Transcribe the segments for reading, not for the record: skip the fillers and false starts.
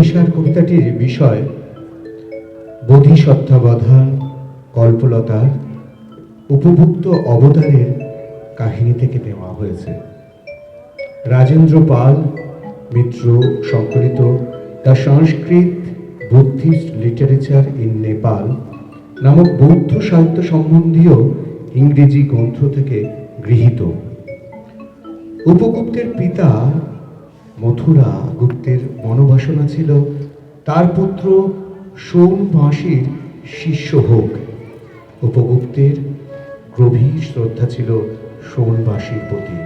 অভিসার কবিতাটির বিষয় বোধিসত্ত্ববধা কল্পলতার উপভুক্ত অবতারের কাহিনী থেকে নেওয়া হয়েছে। রাজেন্দ্র পাল মিত্র সংকলিত the Sanskrit Buddhist literature in Nepal নামক বৌদ্ধ সাহিত্য সম্বন্ধীয় ইংরেজি গ্রন্থ থেকে গৃহীত। উপগুপ্তের পিতা মথুরা গুপ্তের মনোবাসনা ছিল তার পুত্র সোমবাসীর শিষ্য হোক। উপগুপ্তের গভীর শ্রদ্ধা ছিল সোমবাসীর প্রতি।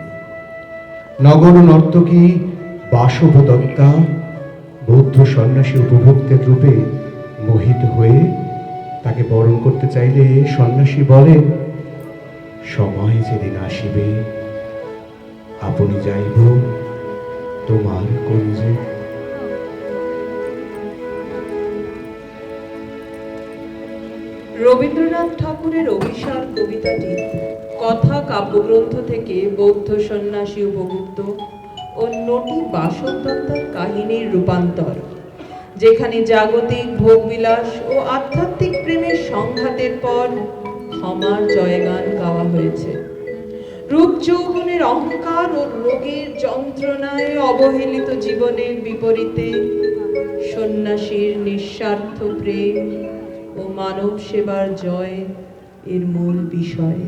নগর নর্তকী বাসবদত্তা বৌদ্ধ সন্ন্যাসী উপভোক্তের রূপে মোহিত হয়ে তাকে বরণ করতে চাইলে সন্ন্যাসী বলেন, সময় যেদিন আসিবে আপনি যাইব তোমার কুঞ্জে। রবীন্দ্রনাথ ঠাকুরের অভিসার কবিতাটি কথা কাব্যগ্রন্থ থেকে বৌদ্ধ সন্ন্যাসী উপগুপ্ত ও নটি বাসবদত্তার কাহিনীর রূপান্তর, যেখানে জাগতিক ভোগবিলাস ও আধ্যাত্মিক প্রেমের সংঘাতের পর ক্ষমার জয়গান গাওয়া হয়েছে। রূপ যৌবনের অহংকার ও রোগের যন্ত্রণায় অবহেলিত জীবনের বিপরীতে সন্ন্যাসীর নিঃস্বার্থ প্রেম ও মানব সেবার জয় এর মূল বিষয়।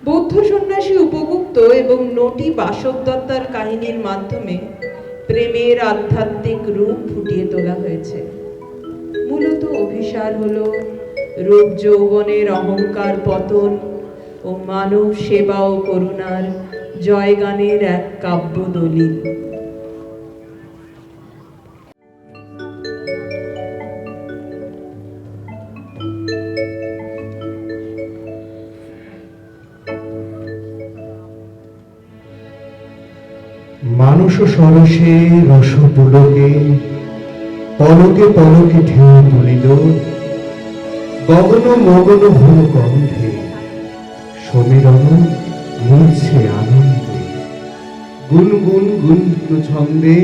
বৌদ্ধ সন্ন্যাসী উপগুপ্ত এবং নটি বাসবদত্তার কাহিনীর মাধ্যমে প্রেমের আধ্যাত্মিক রূপ ফুটিয়ে তোলা হয়েছে। মূলত অভিসার হলো রূপ যৌবনের অহংকার পতন ও মানব সেবা ও করুণার জয়গানের এক কাব্য দলিল। মানস সরসে রস পুলকে পলকে পলকে ঢেউ তুলিল, গগন মগন হল গন্ধে সমীরণ মূর্ছে আনন্দে। গুনগুন গুঞ্জ ছন্দে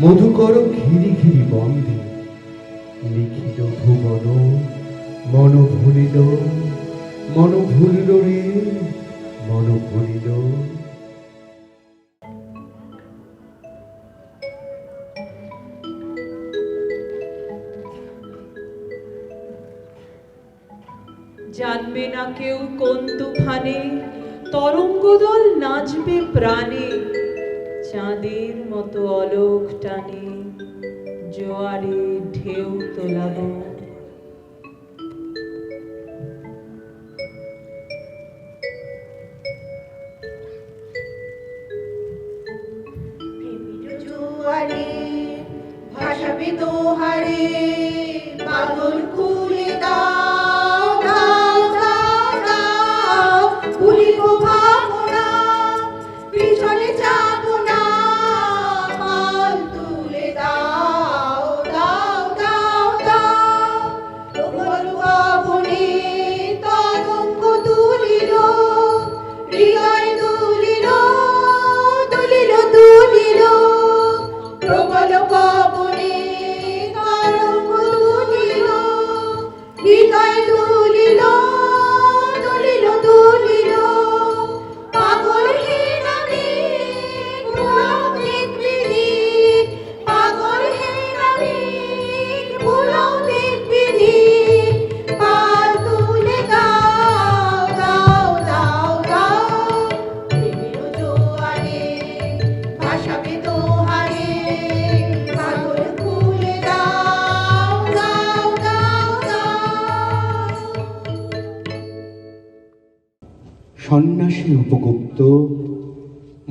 মধুকর ঘিরি ঘিরি বন্দে, লিখিল ভুবন মন ভুলিল, মন ভুলিল রে মন ভুলিল। জানবে না কেউ কোন তুফানে তরঙ্গদল নাচবে প্রাণে, চাঁদের মতো অলোক টানে জোয়ারে ঢেউ তোলাবো। জোয়ারে ভাসাবে দোহারে, বাদল খুলে দাও দাও দাও দাও, ভুলিব ভাবনা পিছনে যাবো না, পাল তুলে দাও দাও দাও দাও। প্রবল পবনে তরঙ্গ তুলিল, হৃদয় দুলিল দুলিল দুলিল। প্রবল পবনে তরঙ্গ তুলিল, হৃদয় দুলিল দুলিল দুলিল। পাগল হে নামে ভুলাও দেখবি দিক, পাগল হে নামে ভুলাও দেখবি দিক। পাল তুলে দাও দাও দাও দাও, প্রেমের জোয়ারে ভাসাবে দোহারে, বাদল খুলে দাও দাও দাও দাও। সন্ন্যাসী উপগুপ্ত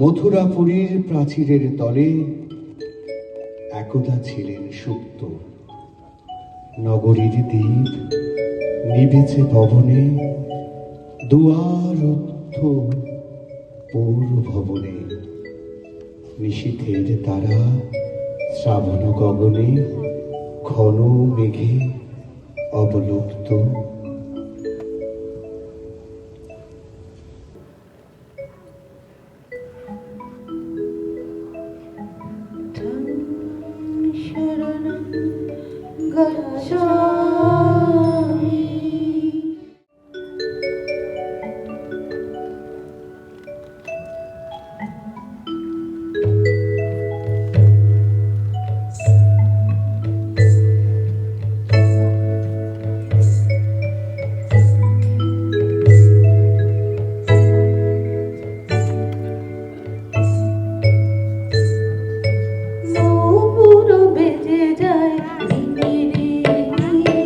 মথুরাপুরীর প্রাচীরের তলে একদা ছিলেন সুপ্ত। নগরীর দ্বীপ নিবেছে ভবনে, দুয়ারুদ্ধ পৌর ভবনে। নিশীথের তারা শ্রাবণ গগনে, ঘন মেঘে অবলুপ্ত। সংসার নূপুর বেজে যায় রিনি রিনি,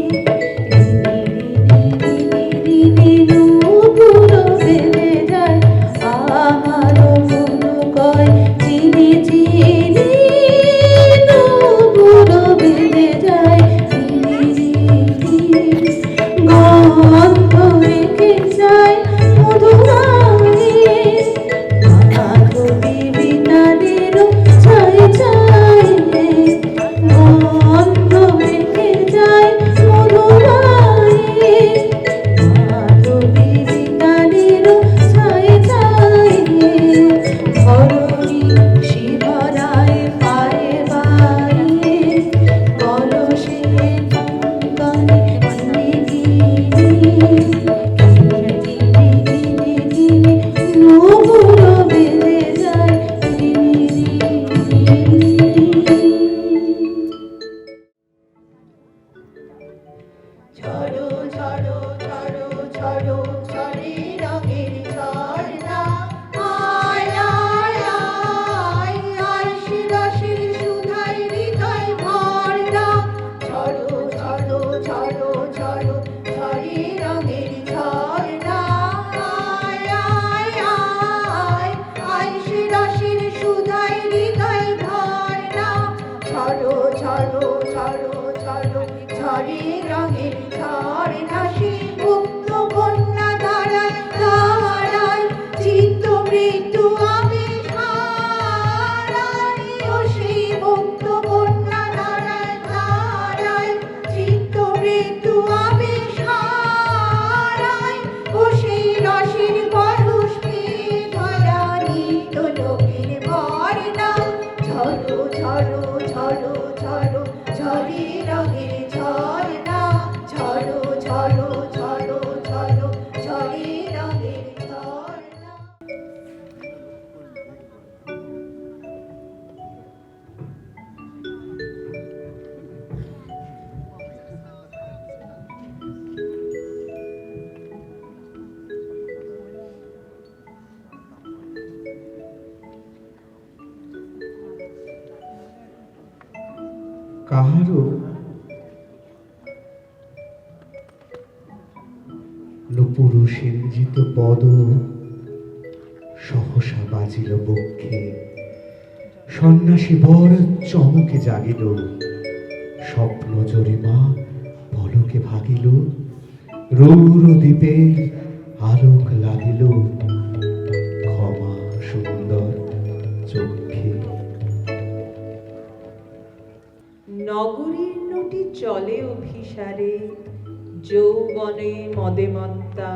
রিনি রিনি, নূপুর বেজে যায় আমার মন কয় চিনি চিনি, নূপুর বেজে যায় রিনি রিনি, গন্ধ রেখে যায় মধুরায়ে, মাধবী বিতানেরও ছাই ছাই, গন্ধ রেখে যায় মধুরায়ে, মাধবী বিতানেরও ছাই ছাই, ধরণী শিবরায় পায়ে বাড়িয়ে কলসে কঙ্কনে নূপুর বেজে যায় রিনি রিনি। ঝড়ো ঝড়ো ঝড়ো ঝড়ো ঝড়ে রঙের ঝর্ণা, আয় আয় আয় আয় শিরশির সুধাই হৃদয় ভর্ণা, ঝড়ো ঝড়ো ঝড়ো ঝড়ো ঝড়ে রঙের ঝর্ণা, আয় আয় আয় আয় শিরশির সুধাই হৃদয় ভর্ণা, ঝড়ো ঝড়ো ঝড়ো ঝড়ো ঝড়ে রঙের ঝর্ণা, সে মুক্ত কন্যা ধারায় ধারায় চিত্ত মৃত্যু আবেশ হারায়, ও সেই মুক্ত কন্যা ধারায় ধারায় চিত্ত মৃত্যু আবেশ হারায়, ও সেই রসের পরশ পেয়ে ধরা নিত্য লোকের বর্ণা, ঝড়ো ঝড়ো ঝড়ো ঝড়ো ঝড়ে রঙের ঝর্ণা, ঝড়ো ঝড়ো ঝড়ো ঝড়ো ঝড়ে রঙের ঝর্ণা। কাহারও নূপুর সিঞ্জিত পদ সহসা বাজিল বক্ষে, সন্ন্যাসী বর চমকে জাগিল, স্বপ্ন জরিমা পলকে ভাগিল, রৌর দ্বীপের আলোক লাগিল, ক্ষমা সুন্দর চক্ষে। নগরীর নটি চলে অভিসারে, যৌবনে মদে মত্তা,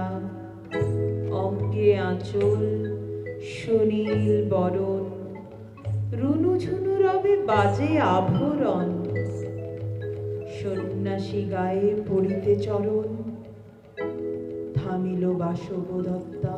অঙ্গে আঁচল সুনীল বরণ, রুনু ঝুনু রবে বাজে আভরণ, সন্ন্যাসী গায়ে পড়িতে চরণ, থামিল বাসবদত্তা।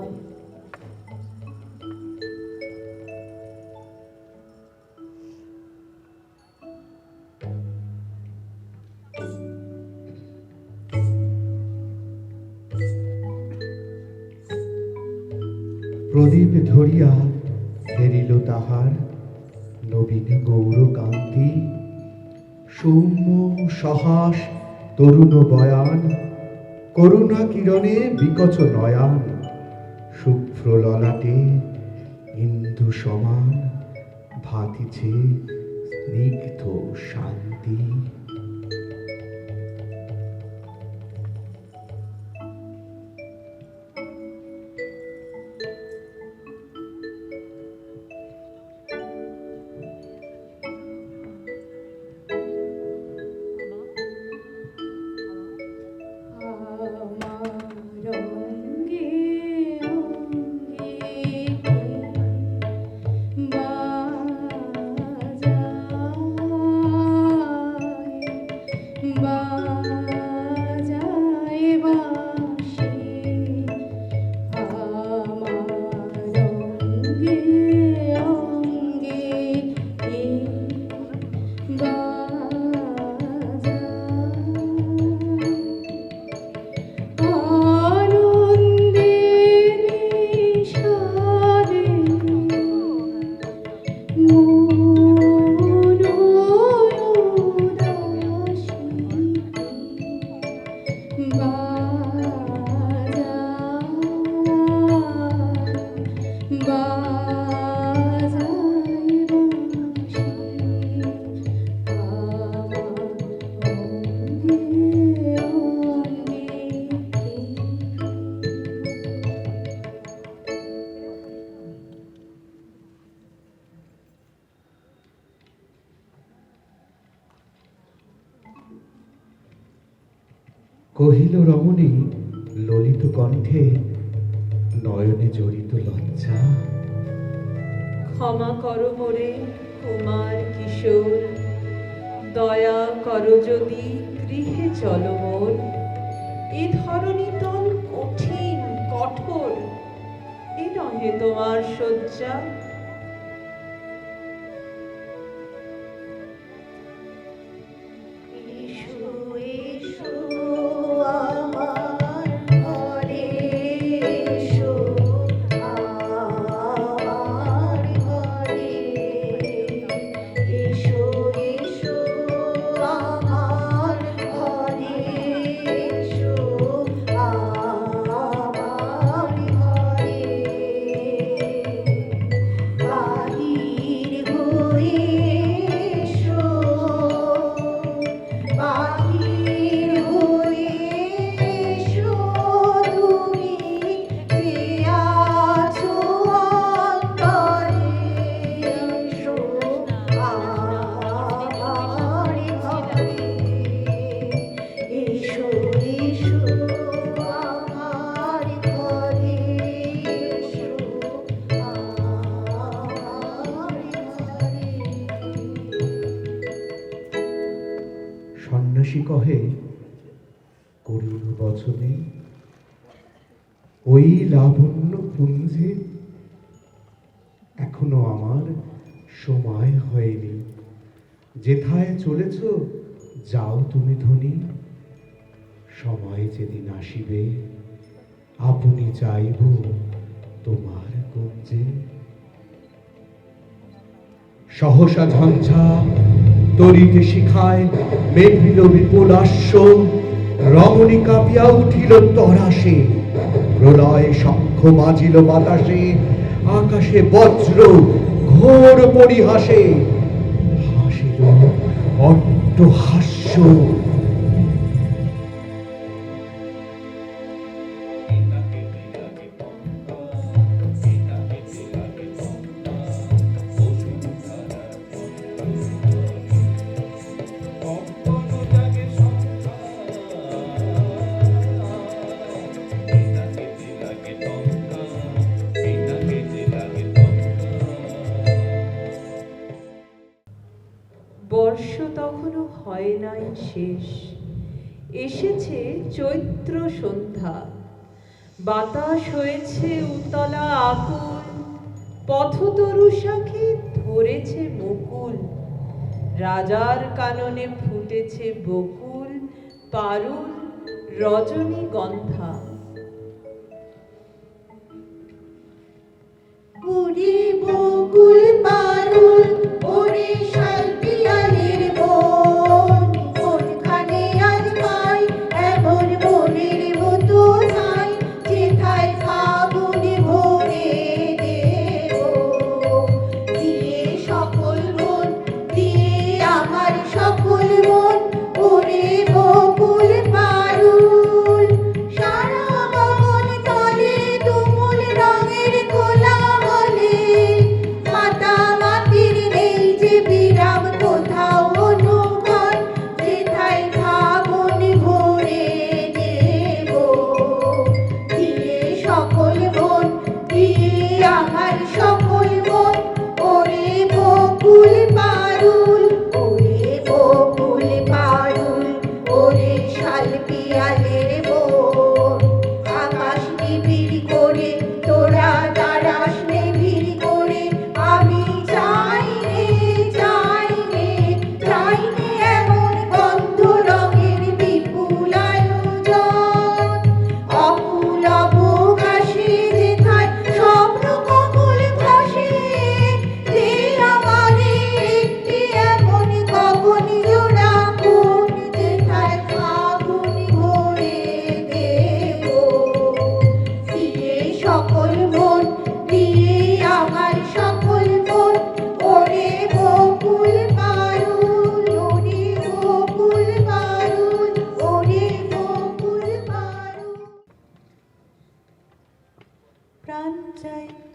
প্রদীপ ধরিয়া ফেরিল তাহার নবীন গৌরকান্তি, সৌম্য সহাস তরুণ বয়ান, করুণা কিরণে বিকচ নয়ান, শুভ্র ললাটে ইন্দু সমান, ভাতিছে স্নিগ্ধ শান্তি। কহিল রমণী ললিত কণ্ঠে, নয়নে জড়িত লজ্জা। ক্ষমা করো মোরে কুমার কিশোর, দয়া করো যদি গৃহে চলো মোর। এ ধরণী তল কঠিন কঠোর, এ নহে তোমার শয্যা। এসো এসো আমার ঘরে, এসো আমার ঘরে, এসো এসো আমার ঘরে, এসো আমার ঘরে। বাহির হয়ে এসো, বাহির হয়ে এসো তুমি যে আছো অন্তরে, এসো আমার ঘরে, এসো এসো আমার ঘরে, এসো আমার ঘরে। সন্ন্যাসী কহে করুণ বচনে, ওই লাবণ্য পুঞ্জে এখনো আমার সময় হয়নি। যেথায় চলেছ যাও তুমি ধনী, সময় যেদিন আসিবে আপনি যাইব তোমার কুঞ্জে। সহসা ঝঞ্ঝা তরিতে শিখায় মেঘিল বিপুলাস্য, রমণী কাঁপিয়া উঠিল তরাসে, প্রলয় শঙ্খ বাজিল বাতাসে, আকাশে বজ্র ঘোর পরিহাসে, হাসিল অট্টহাস্য। বর্ষ তখনও হয় নাই শেষ, এসেছে চৈত্র সন্ধ্যা। বাতাস হয়েছে উতলা আকুল, পথতরু শাখে ধরেছে মুকুল। রাজার কাননে ফুটেছে বকুল, পারুল রজনীগন্ধা। ওরে বকুল পারুল, ওরে শালপিয়ালের বন, কোনখানে আজ পাই এমন মনের মতো ঠাই, যেথায় ফাগুন ভরে দেব দিয়ে সকল মন, দিয়ে আমার সকল মন। ওরে বকুল পারুল, সারা গগন তলে তুমুল রঙের কোলাহলে, মাতামাতির নেই যে বিরাম কোথাও অনুগান, যেথায় ফাগুন ভরে দেব দিয়ে সকল মন, দিয়ে আমার সকল মন। ওরে বকুল পারুল, ওরে বকুল পারুল, ওরে শালপিয়ালের বন। আকাশ নিবিড় করে তোরা দাঁড়াস নিবিড় করে, আমি চাই রে চাই রে চাই রে এমন গন্ধ রঙের বিপুল আয়োজন। অকুল অবকাশে যেথায় স্বপ্ন কমল ভাসে, যে আমারে একটি এমন গগন জোড়া কোণ, যেথায় ফাগুন ভরে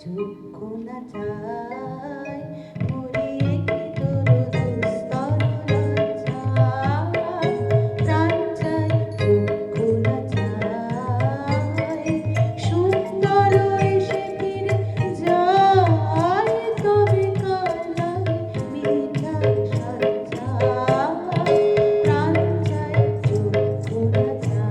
যোগ্য না যায় মরিয়ে কি তোর দুস্তর লজ্জা প্রাণ চাই যোগ্য না যায় সুন্দর এসে ফিরে যায় তবে কালাই মিঠা সজ্জা প্রাণ চাই যোগ্য না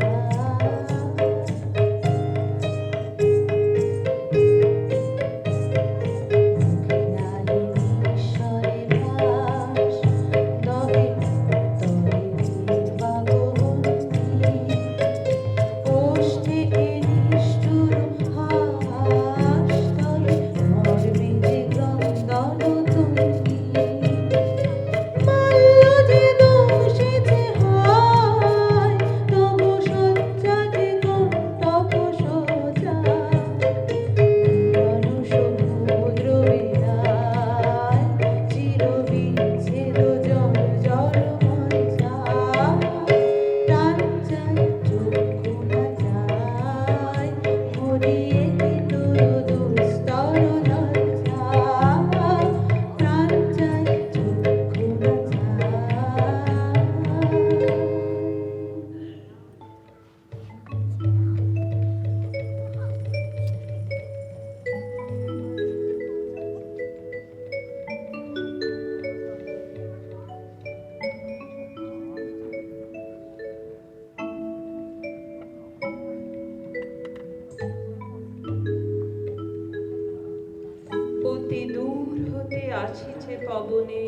অতি দূর হতে আসিছে পবনে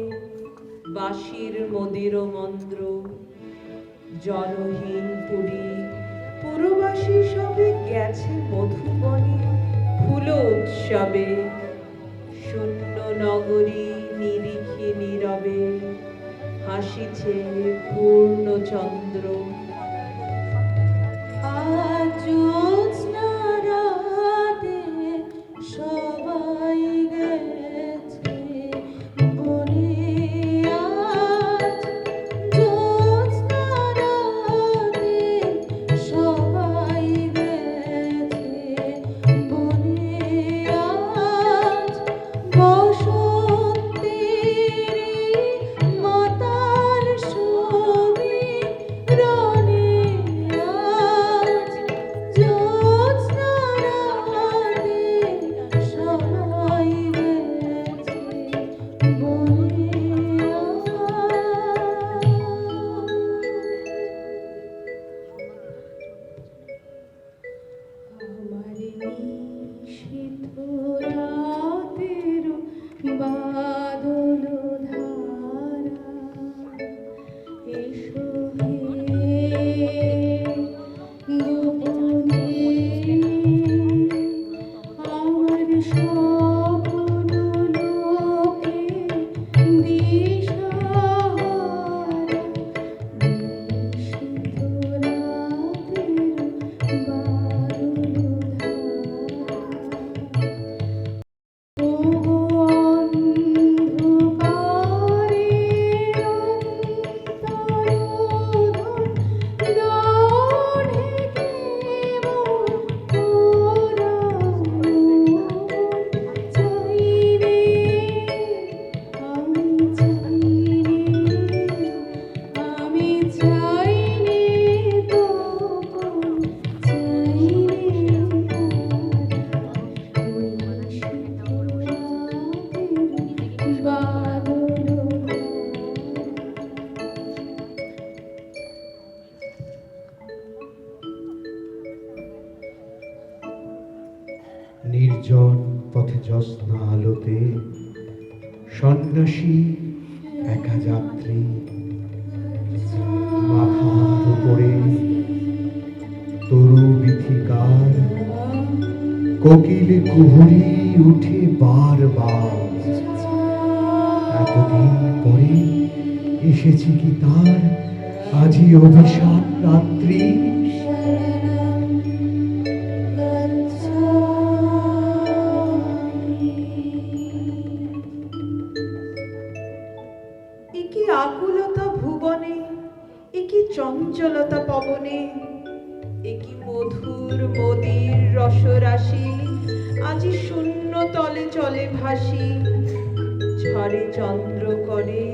বাঁশির মদির মন্দ্র জনহীন পুরী পুরবাসী সবে গেছে মধুবনে ফুল উৎসবে শূন্য নগরী নিরিখে নীরবে হাসিছে পূর্ণচন্দ্র আজ জ্যোৎস্না রাতে সবাই গেছে বনে আজ জ্যোৎস্না রাতে সবাই গেছে বনে আজ বসন্তের মাতার ছবি রনে আজ জ্যোৎস্না রাতে সবাই গেছে বনে আমার নিশীথ রাতের বাদল ধারা এসো হে গোপনে আমার স্বপ্ন লোকে দিশাহারা নিশীথ রাতের বাদল ধারা আমি চাইনি নির্জন পথে জ্যোৎস্না আলোতে সন্ন্যাসী একা যাত্রী মাথার উপরে তরু বিথিকার কোকিল কুহুরি উঠে বারবার এতদিন পরে এসেছে কি তার আজি অভিশাপ রাত্রি একি আকুলতা ভুবনে একি চঞ্চলতা পবনে একি মধুর মদির রসরাশি আজি শূন্য তলে চলে ভাসি, ঝরে চন্দ্র করে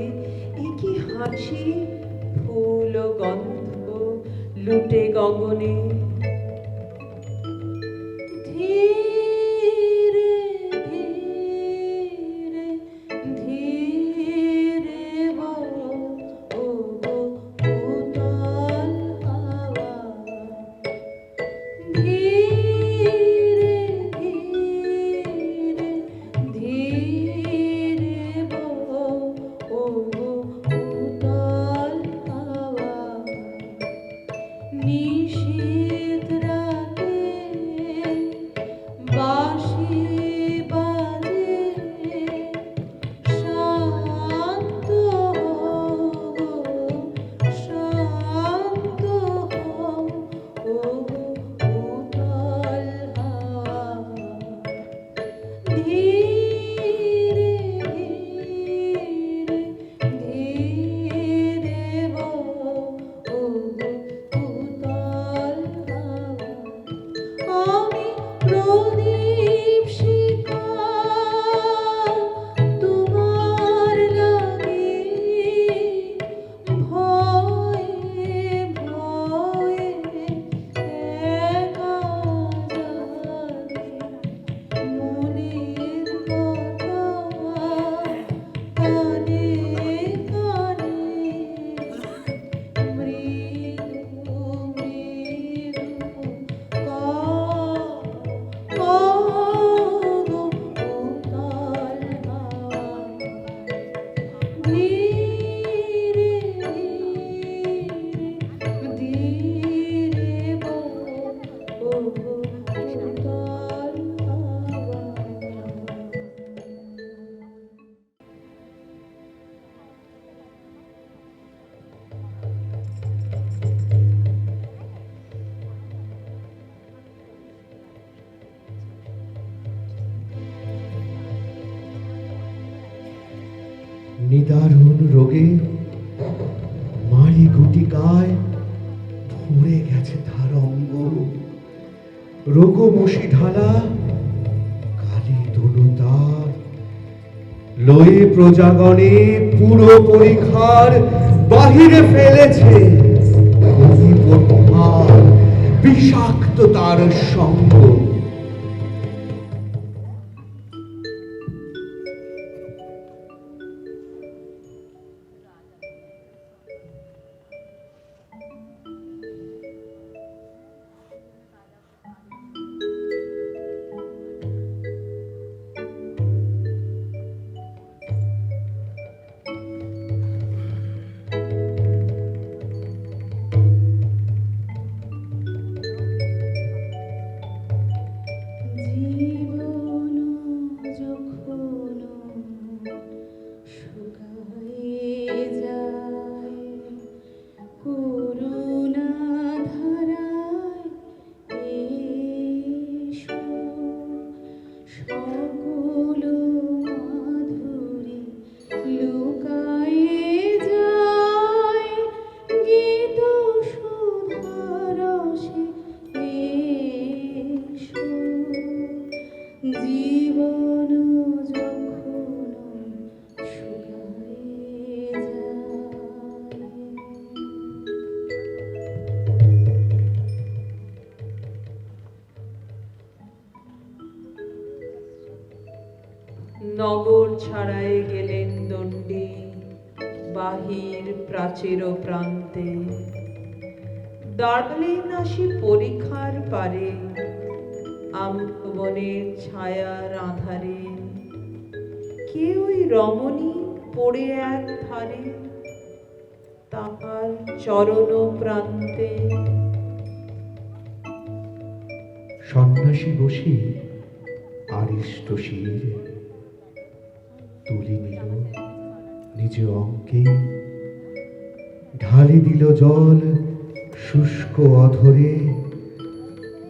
এ কি হাসি, ফুল ও গন্ধ লুটে গগনে। ধীরে ধীরে ধীরে বও ও গো উতল হাওয়া, ধীরে ধীরে ধীরে বও ও গো উতল হাওয়া, নিশীথ রাতে বাঁশি বাজে, শান্ত হও গো, শান্ত হও ও গো উতল হাওয়া, ধীরে ধীরে ধীরে বও ও গো উতল হাওয়া। আমি প্রদীপ শিখা তোমার লাগি, ভয়ে ভয়ে একা জাগে, মনের কথা কানে কানে মৃদু মৃদু গো উতল হাওয়া, ধীরে ধীরে ধীরে বও ও গো উতল হাওয়া। নিদারুণ রোগে মারি গুটিকায় ভরে গেছে তার অঙ্গ, রোগমশি ঢালা কালী তনু তার, লয়ে প্রজাগণে পুরো পরিখার বাহিরে ফেলেছে কবিপদ্মার বিষাক্ত তার সঙ্গ। জীবন যখন শুকায়ে যায়, করুণা ধারায় এসো, সকল মাধুরী লুকায়ে যায়, গীত সুধারসে এসো, জীবন যখন শুকায়ে যায়। নগর ছাড়ায় গেলেন দণ্ডী বাহির প্রাচীর প্রান্তে, দাঁড়ালেন আসি পরিখার পারে আম্রবনের ছায়ার আধারে, কে ওই রমণী পড়ে এক ধারে তাহার চরণ প্রান্তে। সন্ন্যাসী বসে আরিষ্ট শির তুলি নিল নিজ অঙ্কে, ঢালি দিল জল শুষ্ক অধরে,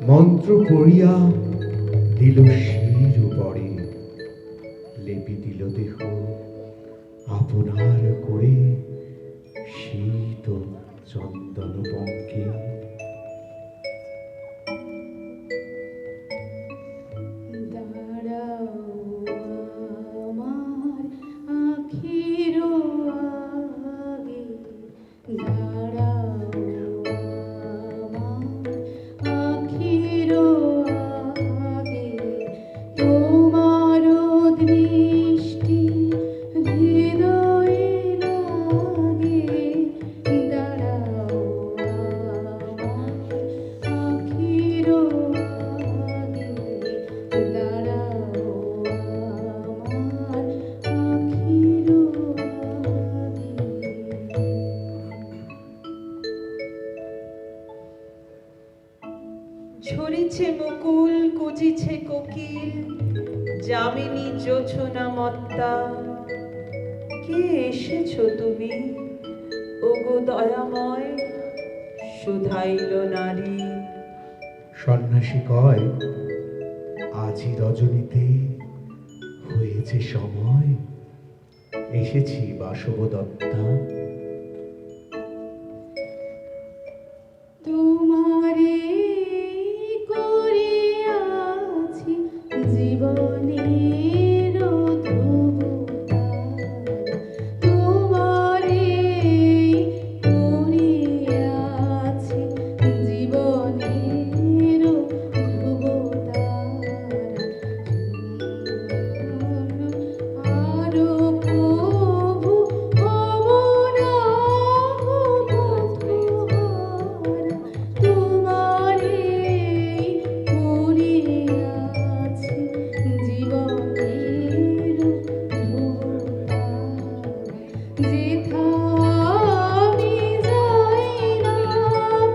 মন্ত্র পড়িয়া দিল শির উপরে, লেপি দিল দেহ আপনার করে শীত চন্দন পঙ্কে। ঝরিছে মুকুল কুজিছে কোকিল, যামিনী জোছনা মত্তা। কে এসেছো তুমি, ওগো দয়াময়, শুধাইল নারী। সন্ন্যাসী কয়, আজই রজনীতে হয়েছে সময়, এসেছি বাসবদত্তা। তোমারে করিয়াছি জীবনের ধ্রুবতারা, তোমারে করিয়াছি জীবনের ধ্রুবতারা। আরো প্রভু তোমারে করিয়াছি জীবনের ধ্রুবতারা। যেথা আমি যাই না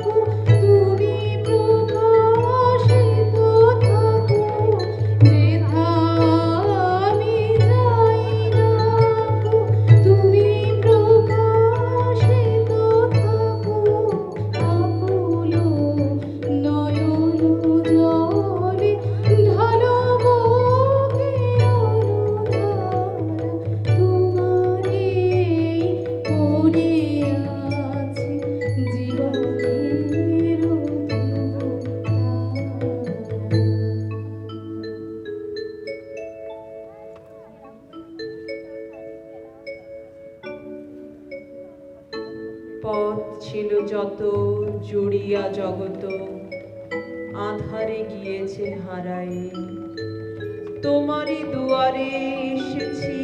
কো, তুমি প্রকাশিত থাকো। যেথা আমি যাই না কো, তুমি প্রকাশিত থাকো। আকুল নয়ন জলে ঢালো মুখের অনুধারা, তোমারে করিয়াছি জীবনের ধ্রুবতারা। পথ ছিল যত জুড়িয়া জগত, আধারে গিয়েছে হারাই। তোমারই দুয়ারে এসেছি,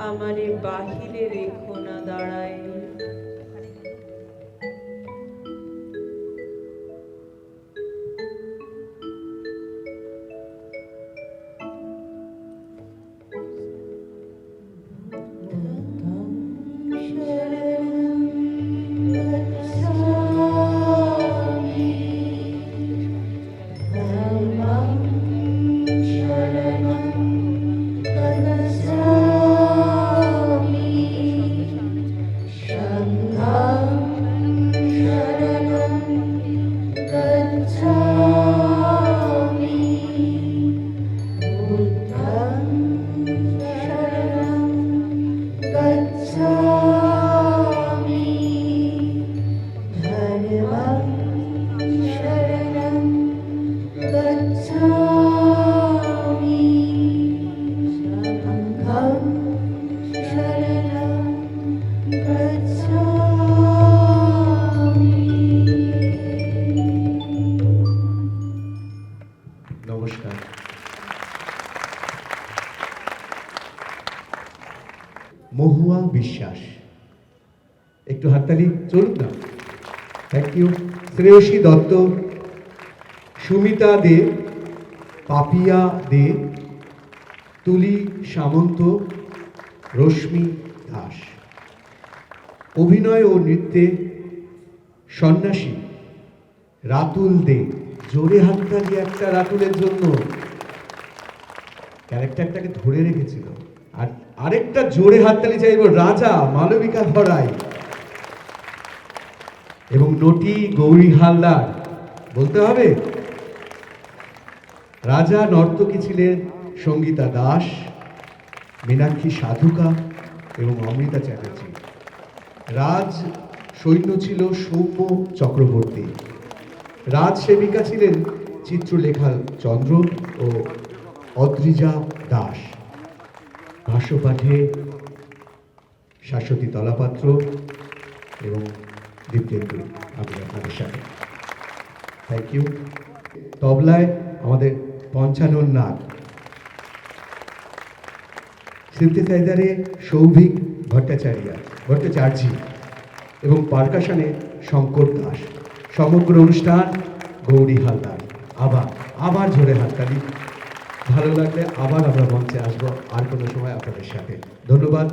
আমারে বাহিরে রেখো না দাঁড়াই। নমস্কার। মহুয়া বিশ্বাস, একটু হাততালি চলুন না। Thank you. শ্রেয়সী দত্ত, সুমিতা দে, পাপিয়া দে, তুলি সামন্ত, রশ্মি দাস। অভিনয় ও নৃত্যে সন্ন্যাসী রাতুল দে। জোরে হাততালি একটা রাতুলের জন্য, ক্যারেক্টারটাকে ধরে রেখেছিল। আর আরেকটা জোরে হাততালি চাইব রাজা মালবিকা ধরাই এবং নটি গৌরী হালদার। বলতে হবে রাজা নর্তকী ছিলেন সঙ্গীতা দাস, মীনাক্ষী সাধুকা এবং অমৃতা চ্যাটার্জি। রাজ সৈন্য ছিল সৌম্য চক্রবর্তী। রাজ সেবিকা ছিলেন চিত্রলেখা চন্দ্র ও অদ্রিজা দাস। ভাষ্যপাঠে শাশ্বতী তলাপাত্র এবং দীপ্তেন্দু আমি আপনাদের সাথে। Thank you. তবলায় আমাদের পঞ্চানন নাগ, সিনথেসাইজারে সৌভিক ভট্টাচার্য এবং পারকাশনে শঙ্কর দাস। সমগ্র অনুষ্ঠান গৌরী হালদার। আবার জোরে হাততালি। ভালো লাগলে আবার আমরা মঞ্চে আসবো আর কোনো সময় আপনাদের সাথে। ধন্যবাদ।